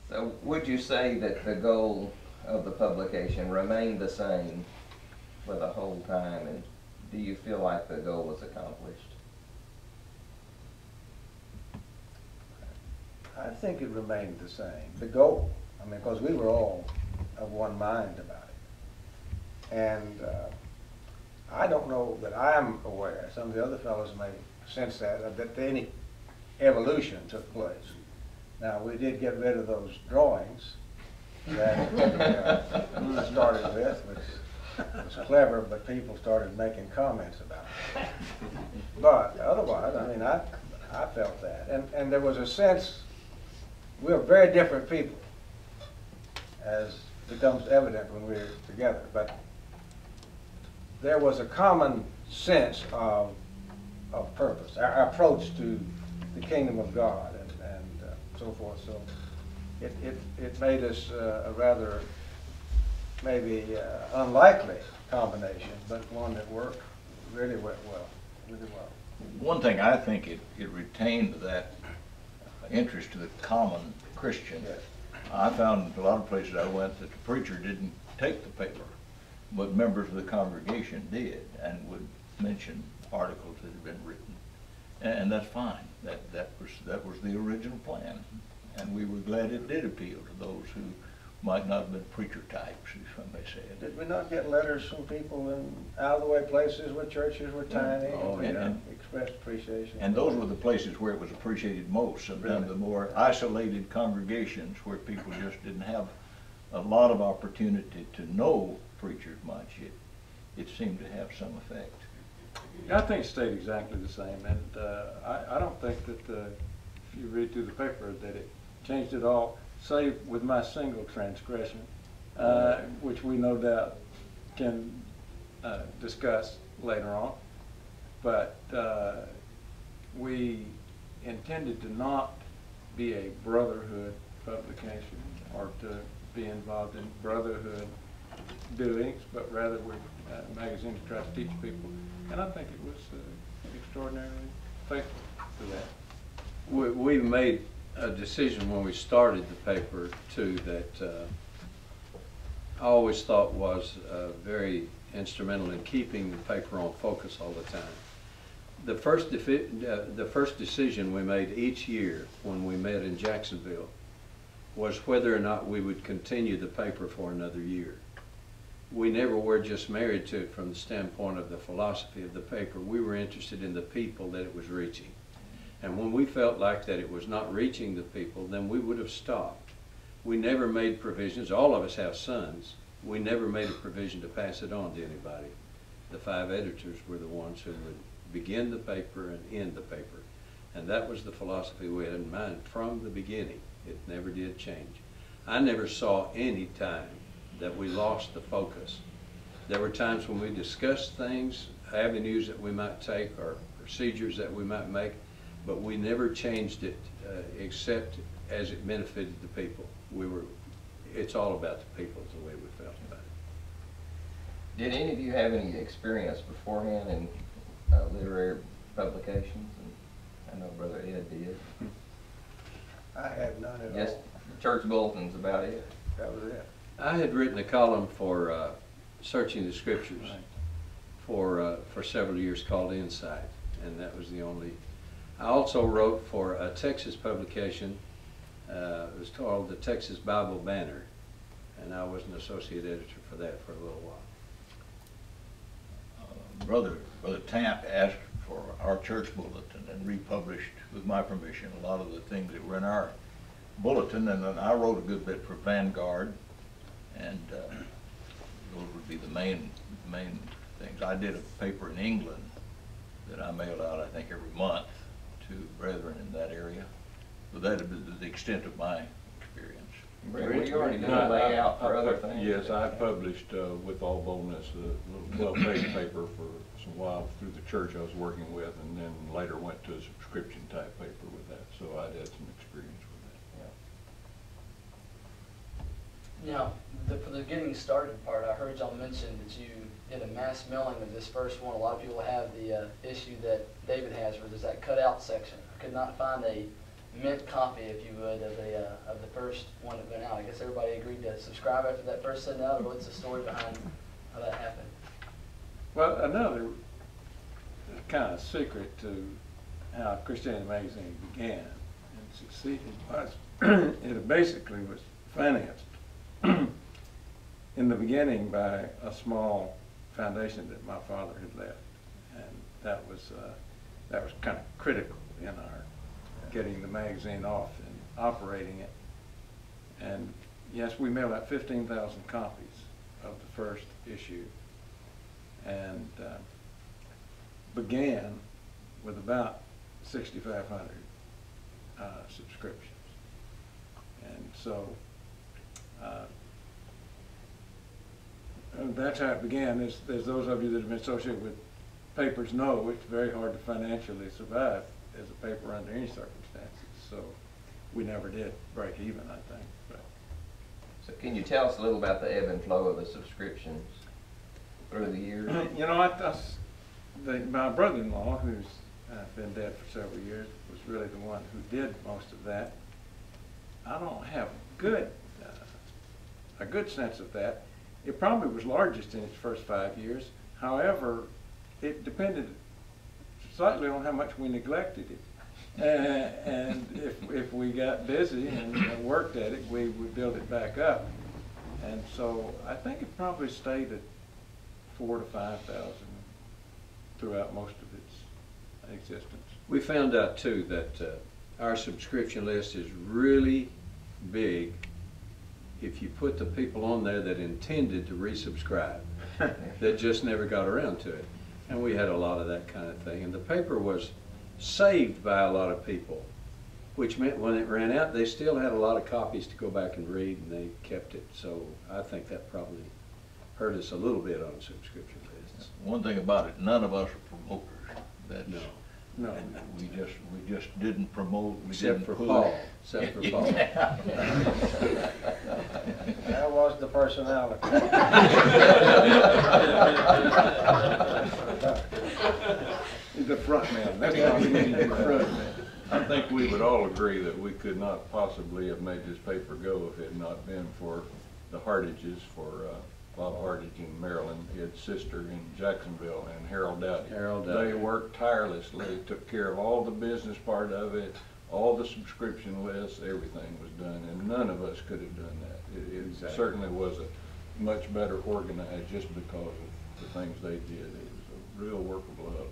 So would you say that the goal of the publication remained the same for the whole time, and do you feel like the goal was accomplished? I think it remained the same, the goal. I mean, because we were all of one mind about it. And I don't know that I'm aware, some of the other fellows may sense that any evolution took place. Now, we did get rid of those drawings that we started with, which was clever, but people started making comments about it. But otherwise, I mean, I felt that. And there was a sense, we were very different people, as becomes evident when we're together. But there was a common sense of purpose, our approach to the kingdom of God and so forth. So it made us a rather maybe unlikely combination, but one that worked really well. One thing, I think it retained that interest to the common Christian. Yes. I found a lot of places I went that the preacher didn't take the paper, but members of the congregation did and would mention articles that had been written, and that's fine. That was the original plan, and we were glad it did appeal to those who might not have been preacher types, if I may say it. Did we not get letters from people in out-of-the-way places where churches were tiny and expressed appreciation? And those were the places where it was appreciated most. Sometimes the more isolated congregations where people just didn't have a lot of opportunity to know preachers much, it seemed to have some effect. I think it stayed exactly the same, and I don't think that if you read through the paper that it changed at all, save with my single transgression, which we no doubt can discuss later on. But we intended to not be a brotherhood publication or to be involved in brotherhood doings, but rather we're a magazine to try to teach people. And I think it was extraordinarily faithful to that. We made a decision when we started the paper too that I always thought was very instrumental in keeping the paper on focus all the time. The first decision we made each year when we met in Jacksonville was whether or not we would continue the paper for another year. We never were just married to it from the standpoint of the philosophy of the paper. We were interested in the people that it was reaching. And when we felt like that it was not reaching the people, then we would have stopped. We never made provisions. All of us have sons. We never made a provision to pass it on to anybody. The 5 editors were the ones who would begin the paper and end the paper. And that was the philosophy we had in mind from the beginning. It never did change. I never saw any time that we lost the focus. There were times when we discussed things, avenues that we might take or procedures that we might make, but we never changed it except as it benefited the people. It's all about the people is the way we felt about it. Did any of you have any experience beforehand in literary publications? And I know Brother Ed did. I had none at Just all. church bulletins about it. That was it. I had written a column for Searching the Scriptures for several years called Insight, and that was the only. I also wrote for a Texas publication. It was called the Texas Bible Banner, and I was an associate editor for that for a little while. Brother Tamp asked for our church bulletin and republished, with my permission, a lot of the things that were in our bulletin, and then I wrote a good bit for Vanguard, and those would be the main things. I did a paper in England that I mailed out, I think, every month to brethren in that area. But that is the extent of my experience. Brent, you already did a layout for other things. Yes, I published with all boldness a little 12-page paper for some while through the church I was working with, and then later went to a subscription type paper with that. So I'd had some experience with that. Now, for the getting started part, I heard y'all mention that you did a mass mailing of this first one. A lot of people have the issue that David has, where there's that cutout section. I could not find a mint copy, if you would, of the first one that went out. I guess everybody agreed to subscribe after that first sent out, or what's the story behind how that happened? Well, another kind of secret to how Christianity Magazine began and succeeded was it basically was financed in the beginning by a small foundation that my father had left, and that was kind of critical in our getting the magazine off and operating it. And yes, we mailed out 15,000 copies of the first issue, and began with about 6,500 subscriptions. And so and that's how it began. As those of you that have been associated with papers know, it's very hard to financially survive as a paper under any circumstances. So we never did break even, I think. But So can you tell us a little about the ebb and flow of the subscriptions through the years? you know, my brother-in-law, who's been dead for several years, was really the one who did most of that. I don't have a good sense of that. It probably was largest in its first 5 years. However, it depended slightly on how much we neglected it. And if we got busy and worked at it, we would build it back up. And so I think it probably stayed at 4,000 to 5,000 throughout most of its existence. We found out too that our subscription list is really big if you put the people on there that intended to resubscribe, that just never got around to it. And we had a lot of that kind of thing. And the paper was saved by a lot of people, which meant when it ran out, they still had a lot of copies to go back and read, and they kept it. So I think that probably hurt us a little bit on subscription lists. One thing about it, none of us are promoters. That's, No. we just didn't promote. Except for Paul. Except for Paul. That was the personality. He's the front man. That's why we need the front man. I think we would all agree that we could not possibly have made this paper go if it had not been for the Hartages, for Bob Hartage in Maryland, his sister in Jacksonville, and Harrell Dowdy. Harrell Dowdy. They worked tirelessly, took care of all the business part of it, all the subscription lists, everything was done, and none of us could have done that. It Exactly. certainly was a much better organized just because of the things they did. It was a real work of love.